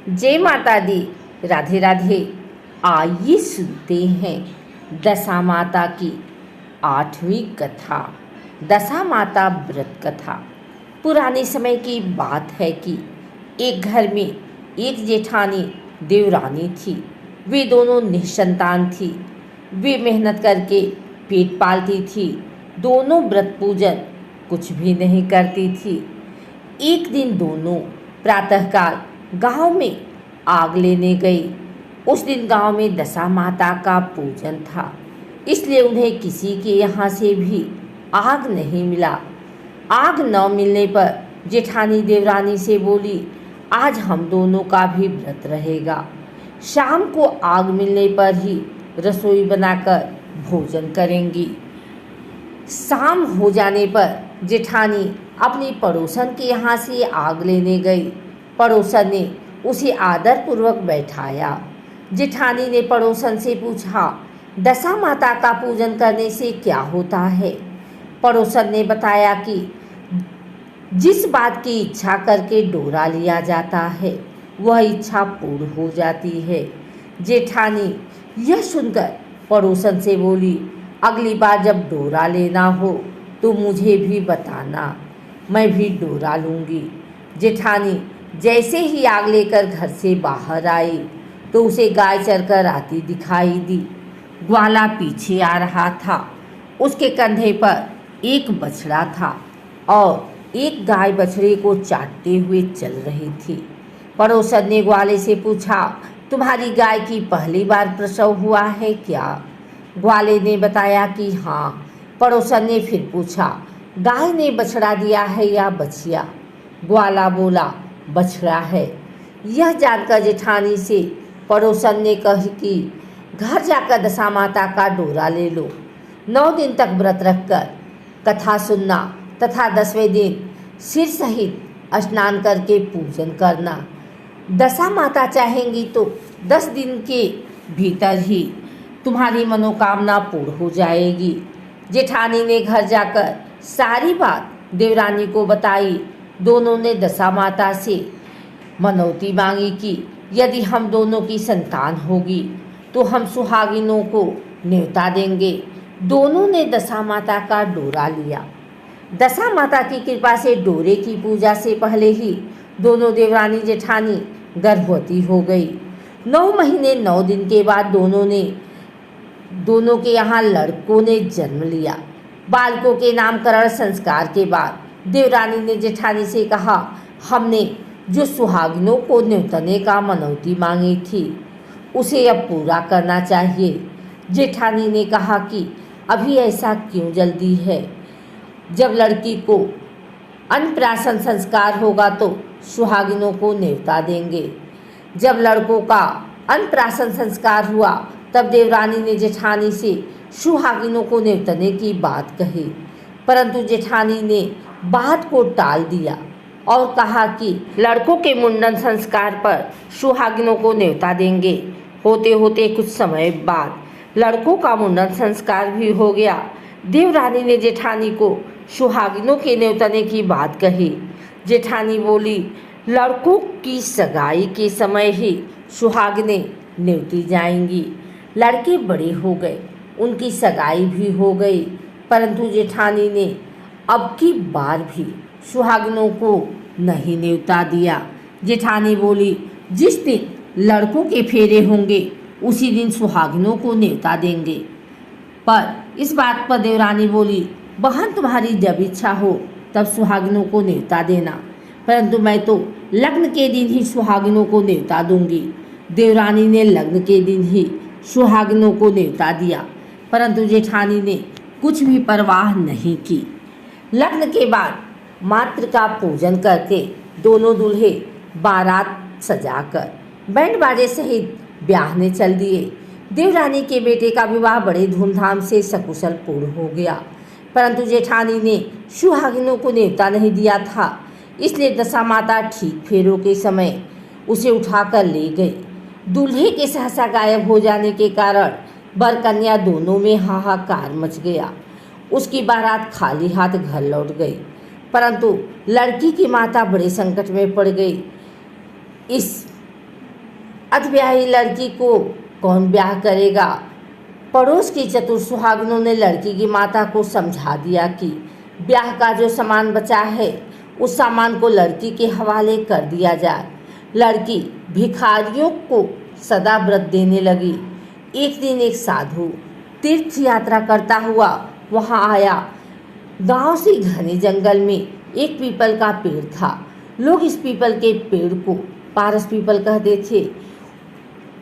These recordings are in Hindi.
जय माता दी। राधे राधे। आइए सुनते हैं दशा माता की 8वीं कथा, दशा माता व्रत कथा। पुराने समय की बात है कि एक घर में एक जेठानी देवरानी थी। वे दोनों निसंतान थी। वे मेहनत करके पेट पालती थी। दोनों व्रत पूजन कुछ भी नहीं करती थी। एक दिन दोनों प्रातःकाल गांव में आग लेने गई। उस दिन गांव में दशा माता का पूजन था, इसलिए उन्हें किसी के यहाँ से भी आग नहीं मिला। आग न मिलने पर जेठानी देवरानी से बोली, आज हम दोनों का भी व्रत रहेगा। शाम को आग मिलने पर ही रसोई बनाकर भोजन करेंगी। शाम हो जाने पर जेठानी अपनी पड़ोसन के यहाँ से आग लेने गई। पड़ोसन ने उसे आदरपूर्वक बैठाया। जेठानी ने पड़ोसन से पूछा, दशा माता का पूजन करने से क्या होता है? पड़ोसन ने बताया कि जिस बात की इच्छा करके डोरा लिया जाता है वह इच्छा पूर्ण हो जाती है। जेठानी यह सुनकर पड़ोसन से बोली, अगली बार जब डोरा लेना हो तो मुझे भी बताना, मैं भी डोरा लूँगी। जेठानी जैसे ही आग लेकर घर से बाहर आई तो उसे गाय चरकर आती दिखाई दी। ग्वाला पीछे आ रहा था। उसके कंधे पर एक बछड़ा था और एक गाय बछड़े को चाटते हुए चल रही थी। पड़ोसन ने ग्वाले से पूछा, तुम्हारी गाय की पहली बार प्रसव हुआ है क्या? ग्वाले ने बताया कि हाँ। पड़ोसन ने फिर पूछा, गाय ने बछड़ा दिया है या बछिया? ग्वाला बोला, बछड़ा है। यह जानकर जेठानी से पड़ोसन ने कहा कि घर जाकर दशा माता का डोरा ले लो। 9 दिन तक व्रत रखकर कथा सुनना तथा 10वें दिन सिर सहित स्नान करके पूजन करना। दशा माता चाहेंगी तो 10 दिन के भीतर ही तुम्हारी मनोकामना पूर्ण हो जाएगी। जेठानी ने घर जाकर सारी बात देवरानी को बताई। दोनों ने दशा माता से मनौती मांगी कि यदि हम दोनों की संतान होगी तो हम सुहागिनों को न्योता देंगे। दोनों ने दशा माता का डोरा लिया। दशा माता की कृपा से डोरे की पूजा से पहले ही दोनों देवरानी जेठानी गर्भवती हो गई। 9 महीने 9 दिन के बाद दोनों के यहाँ लड़कों ने जन्म लिया। बालकों के नामकरण संस्कार के बाद देवरानी ने जेठानी से कहा, हमने जो सुहागिनों को न्योतने का मनौती मांगी थी उसे अब पूरा करना चाहिए। जेठानी ने कहा कि अभी ऐसा क्यों जल्दी है? जब लड़की को अन्नप्राशन संस्कार होगा तो सुहागिनों को न्योता देंगे। जब लड़कों का अन्नप्राशन संस्कार हुआ तब देवरानी ने जेठानी से सुहागिनों को न्योतने की बात कही, परंतु जेठानी ने बात को टाल दिया और कहा कि लड़कों के मुंडन संस्कार पर सुहागिनों को न्योता देंगे। होते होते कुछ समय बाद लड़कों का मुंडन संस्कार भी हो गया। देवरानी ने जेठानी को सुहागिनों के न्योतने की बात कही। जेठानी बोली, लड़कों की सगाई के समय ही सुहागिनें न्योती जाएंगी। लड़के बड़े हो गए, उनकी सगाई भी हो गई, परंतु जेठानी ने अब की बार भी सुहागिनों को नहीं न्योता दिया। जेठानी बोली, जिस दिन लड़कों के फेरे होंगे उसी दिन सुहागिनों को न्योता देंगे। पर इस बात पर देवरानी बोली, बहन तुम्हारी जब इच्छा हो तब सुहागिनों को न्योता देना, परंतु मैं तो लग्न के दिन ही सुहागिनों को न्योता दूंगी। देवरानी ने लग्न के दिन ही सुहागिनों को न्योता दिया, परंतु जेठानी ने कुछ भी परवाह नहीं की। लग्न के बाद मातृ का पूजन करके दोनों दूल्हे बारात सजाकर बैंड बाजे सहित ब्याहने चल दिए। देवरानी के बेटे का विवाह बड़े धूमधाम से सकुशल पूर्ण हो गया, परंतु जेठानी ने सुहागिनों को न्योता नहीं दिया था, इसलिए दशा माता ठीक फेरों के समय उसे उठाकर ले गई। दूल्हे के सहसा गायब हो जाने के कारण वर कन्या दोनों में हाहाकार मच गया। उसकी बारात खाली हाथ घर लौट गई, परंतु लड़की की माता बड़े संकट में पड़ गई। इस अधब्याही लड़की को कौन ब्याह करेगा। पड़ोस की चतुर सुहागनों ने लड़की की माता को समझा दिया कि ब्याह का जो सामान बचा है उस सामान को लड़की के हवाले कर दिया जाए। लड़की भिखारियों को सदा व्रत देने लगी। एक दिन एक साधु तीर्थ यात्रा करता हुआ वहां आया। गांव से घने जंगल में एक पीपल का पेड़ था। लोग इस पीपल के पेड़ को पारस पीपल कहते थे।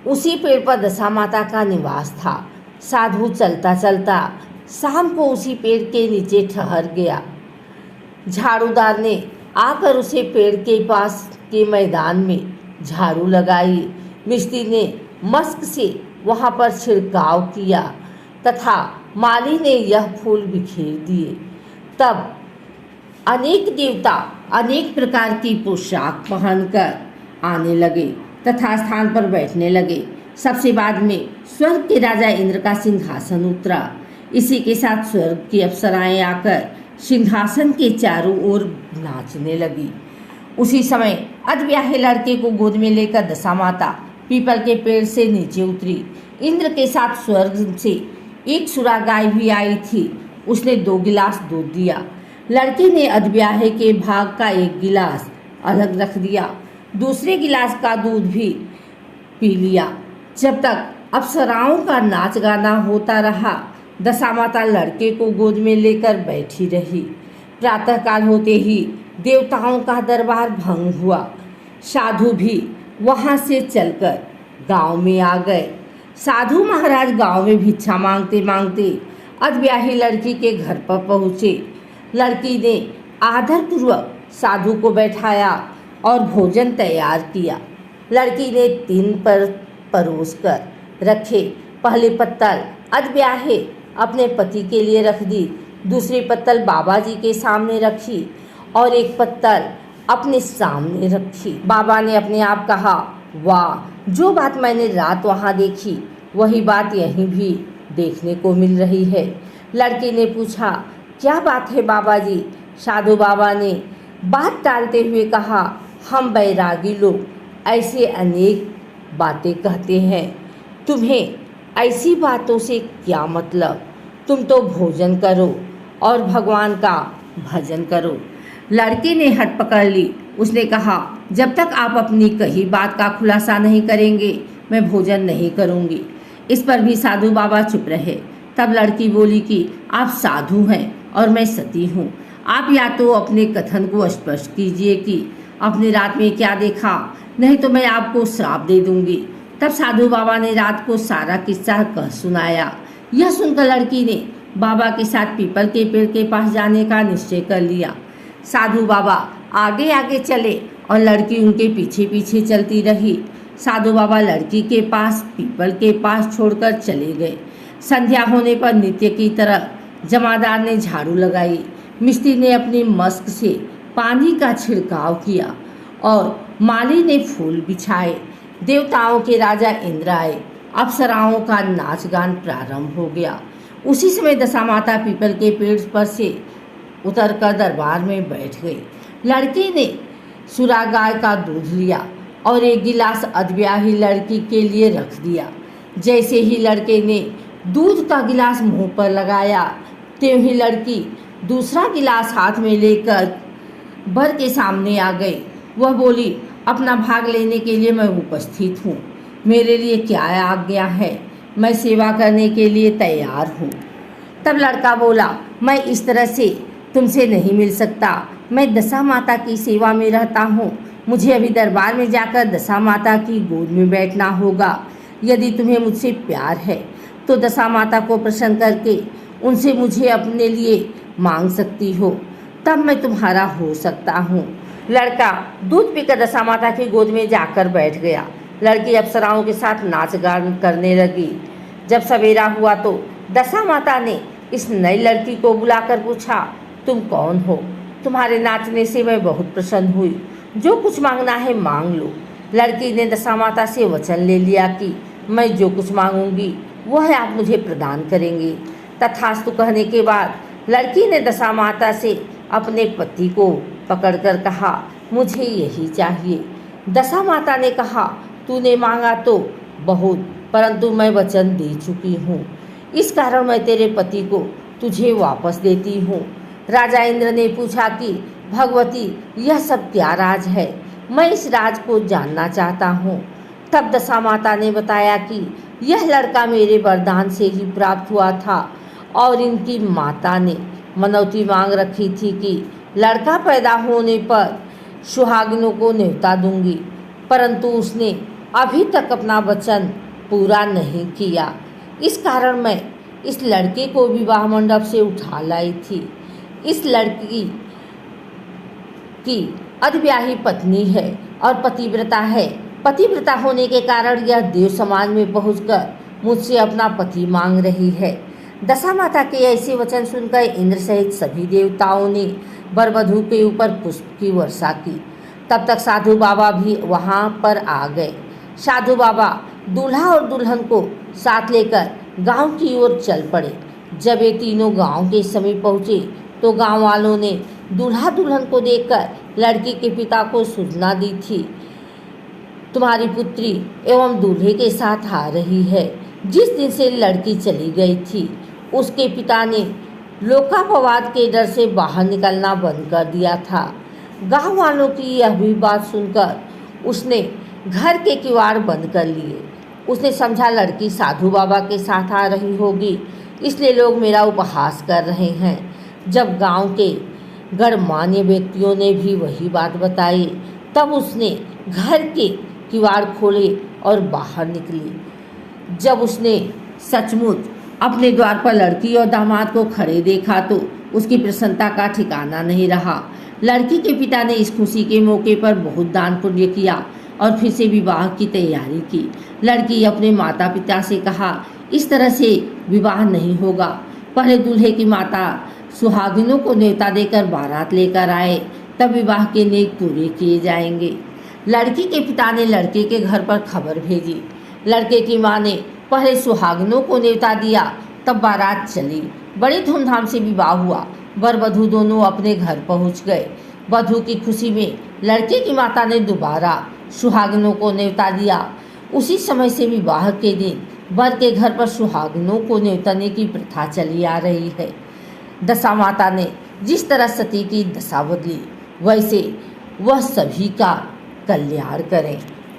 उसी पेड़ पर दशा माता का निवास था। साधु चलता चलता शाम को उसी पेड़ के नीचे ठहर गया। झाड़ूदार ने आकर उसे पेड़ के पास के मैदान में झाड़ू लगाई। मिस्त्री ने मस्क से वहां पर छिड़काव किया तथा माली ने यह फूल बिखेर दिए। तब अनेक देवता अनेक प्रकार की पोशाक पहनकर आने लगे तथा स्थान पर बैठने लगे। सबसे बाद में स्वर्ग के राजा इंद्र का सिंहासन उतरा। इसी के साथ स्वर्ग की अप्सराएं आकर सिंहासन के चारों ओर नाचने लगी। उसी समय अधब्याहे लड़के को गोद में लेकर दशा माता पीपल के पेड़ से नीचे उतरी। इंद्र के साथ स्वर्ग से एक सुरा गाय भी आई थी। उसने 2 गिलास दूध दिया। लड़के ने अधब्याहे के भाग का 1 गिलास अलग रख दिया। दूसरे गिलास का दूध भी पी लिया। जब तक अप्सराओं का नाच गाना होता रहा, दशा माता लड़के को गोद में लेकर बैठी रही। प्रातःकाल होते ही देवताओं का दरबार भंग हुआ। साधु भी वहां से चलकर गांव में आ गए। साधु महाराज गांव में भिक्षा मांगते मांगते अधब्याही लड़की के घर पर पहुँचे। लड़की ने आदरपूर्वक साधु को बैठाया और भोजन तैयार किया। लड़की ने 3 पर परोस कर रखे। पहली पत्तल अधब्याहे अपने पति के लिए रख दी, दूसरी पत्तल बाबा जी के सामने रखी और एक पत्तल अपने सामने रखी। बाबा ने अपने आप कहा, वाह, जो बात मैंने रात वहाँ देखी वही बात यहीं भी देखने को मिल रही है। लड़की ने पूछा, क्या बात है बाबा जी? साधु बाबा ने बात टालते हुए कहा, हम बैरागी लोग ऐसे अनेक बातें कहते हैं, तुम्हें ऐसी बातों से क्या मतलब? तुम तो भोजन करो और भगवान का भजन करो। लड़के ने हट पकड़ ली। उसने कहा, जब तक आप अपनी कही बात का खुलासा नहीं करेंगे मैं भोजन नहीं करूंगी। इस पर भी साधु बाबा चुप रहे। तब लड़की बोली कि आप साधु हैं और मैं सती हूँ। आप या तो अपने कथन को स्पष्ट कीजिए कि आपने रात में क्या देखा, नहीं तो मैं आपको श्राप दे दूंगी। तब साधु बाबा ने रात को सारा किस्सा कह सुनाया। यह सुनकर लड़की ने बाबा के साथ पीपल के पेड़ के पास जाने का निश्चय कर लिया। साधु बाबा आगे आगे चले और लड़की उनके पीछे पीछे चलती रही। साधु बाबा लड़की के पास पीपल के पास छोड़कर चले गए। संध्या होने पर नित्य की तरह जमादार ने झाड़ू लगाई। मिस्त्री ने अपनी मस्क से पानी का छिड़काव किया और माली ने फूल बिछाए। देवताओं के राजा इंद्र आए। अप्सराओं का नाच गान प्रारंभ हो गया। उसी समय दशा माता पीपल के पेड़ पर से उतरकर दरबार में बैठ गई। लड़की ने सुरा गाय का दूध लिया और 1 गिलास अधब्याही लड़की के लिए रख दिया। जैसे ही लड़के ने दूध का गिलास मुंह पर लगाया, त्यों ही लड़की दूसरा गिलास हाथ में लेकर वर के सामने आ गई। वह बोली, अपना भाग लेने के लिए मैं उपस्थित हूँ। मेरे लिए क्या आज्ञा है? मैं सेवा करने के लिए तैयार हूँ। तब लड़का बोला, मैं इस तरह से तुमसे नहीं मिल सकता। मैं दशा माता की सेवा में रहता हूँ। मुझे अभी दरबार में जाकर दशा माता की गोद में बैठना होगा। यदि तुम्हें मुझसे प्यार है तो दशा माता को प्रसन्न करके उनसे मुझे अपने लिए मांग सकती हो, तब मैं तुम्हारा हो सकता हूँ। लड़का दूध पीकर दशा माता की गोद में जाकर बैठ गया। लड़की अप्सराओं के साथ नाच गान करने लगी। जब सवेरा हुआ तो दशा माता ने इस नई लड़की को बुलाकर पूछा, तुम कौन हो? तुम्हारे नाचने से मैं बहुत प्रसन्न हुई। जो कुछ मांगना है मांग लो। लड़की ने दशा माता से वचन ले लिया कि मैं जो कुछ मांगूंगी वह आप मुझे प्रदान करेंगे। तथास्तु कहने के बाद लड़की ने दशा माता से अपने पति को पकड़कर कहा, मुझे यही चाहिए। दशा माता ने कहा, तूने मांगा तो बहुत, परंतु मैं वचन दे चुकी हूँ। इस कारण मैं तेरे पति को तुझे वापस देती हूँ। राजा इंद्र ने पूछा कि भगवती, यह सब क्या राज है? मैं इस राज को जानना चाहता हूँ। तब दशा माता ने बताया कि यह लड़का मेरे वरदान से ही प्राप्त हुआ था और इनकी माता ने मनौती मांग रखी थी कि लड़का पैदा होने पर सुहागिनों को न्योता दूंगी, परंतु उसने अभी तक अपना वचन पूरा नहीं किया। इस कारण मैं इस लड़के को विवाह मंडप से उठा लाई थी। इस लड़की की अविवाही पत्नी है और पतिव्रता है। पतिव्रता होने के कारण यह देव समाज में पहुंचकर मुझसे अपना पति मांग रही है। दशा माता के ऐसे वचन सुनकर इंद्र सहित सभी देवताओं ने वर वधू के ऊपर पुष्प की वर्षा की। तब तक साधु बाबा भी वहां पर आ गए। साधु बाबा दूल्हा और दुल्हन को साथ लेकर गांव की ओर चल पड़े। जब ये तीनों गांव के समीप पहुंचे तो गांव वालों ने दूल्हा दुल्हन को देखकर लड़की के पिता को सूचना दी थी, तुम्हारी पुत्री एवं दूल्हे के साथ आ रही है। जिस दिन से लड़की चली गई थी उसके पिता ने लोकापवाद के डर से बाहर निकलना बंद कर दिया था। गांव वालों की यह भी बात सुनकर उसने घर के किवाड़ बंद कर लिए। उसने समझा लड़की साधु बाबा के साथ आ रही होगी, इसलिए लोग मेरा उपहास कर रहे हैं। जब गांव के गणमान्य व्यक्तियों ने भी वही बात बताई, तब उसने घर के किवाड़ खोले और बाहर निकली। जब उसने सचमुच अपने द्वार पर लड़की और दामाद को खड़े देखा तो उसकी प्रसन्नता का ठिकाना नहीं रहा। लड़की के पिता ने इस खुशी के मौके पर बहुत दान पुण्य किया और फिर से विवाह की तैयारी की। लड़की अपने माता पिता से कहा, इस तरह से विवाह नहीं होगा। पहले दूल्हे की माता सुहागिनों को न्योता देकर बारात लेकर आए, तब विवाह के नेक पूरे किए जाएंगे। लड़की के पिता ने लड़के के घर पर खबर भेजी। लड़के की माँ ने पहले सुहागिनों को न्योता दिया, तब बारात चली। बड़ी धूमधाम से विवाह हुआ। वर वधू दोनों अपने घर पहुंच गए। वधू की खुशी में लड़के की माता ने दोबारा सुहागिनों को न्योता दिया। उसी समय से विवाह के दिन वर के घर पर सुहागिनों को न्योतने की प्रथा चली आ रही है। दशा माता ने जिस तरह सती की दशा बदली, वैसे वह सभी का कल्याण करें।